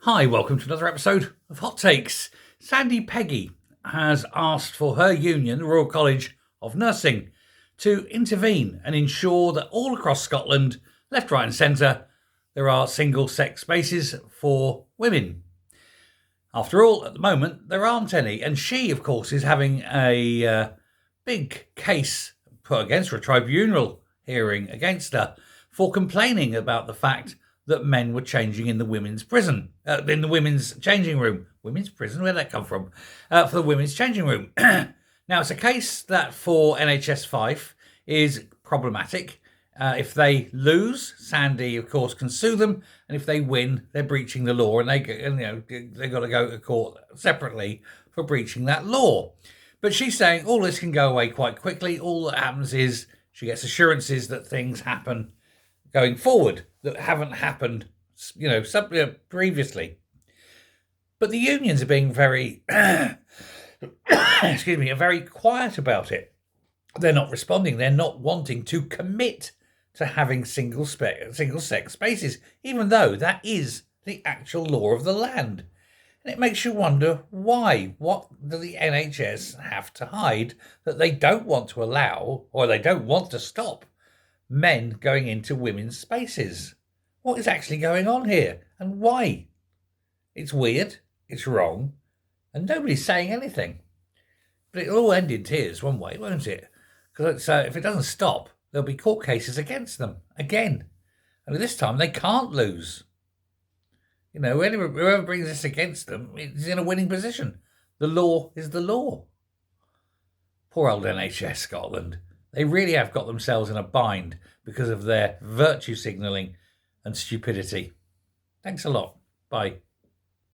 Hi, welcome to another episode of Hot Takes. Sandy Peggie has asked for her union, the Royal College of Nursing, to intervene and ensure that all across Scotland, left, right and centre, there are single-sex spaces for women. After all, at the moment, there aren't any, and she, of course, is having a big case put against her, a tribunal hearing against her, for complaining about the fact that men were changing in the women's prison, in the women's changing room. Women's prison? Where'd that come from? For the women's changing room. Now, it's a case that for NHS Fife is problematic. If they lose, Sandy, of course, can sue them, and if they win, they're breaching the law, and they've got to go to court separately for breaching that law. But she's saying all this can go away quite quickly. All that happens is she gets assurances that things happen going forward that haven't happened, previously. But the unions are being very, are very quiet about it. They're not responding. They're not wanting to commit to having single-sex spaces, even though that is the actual law of the land. And it makes you wonder why. What do the NHS have to hide that they don't want to allow, or they don't want to stop men going into women's spaces? What is actually going on here, and why? It's weird, it's wrong, and nobody's saying anything. But it'll all end in tears one way, won't it? Because if it doesn't stop, there'll be court cases against them again. And this time they can't lose. Whoever brings this against them is in a winning position. The law is the law. Poor old NHS Scotland. They really have got themselves in a bind because of their virtue signalling and stupidity. Thanks a lot. Bye.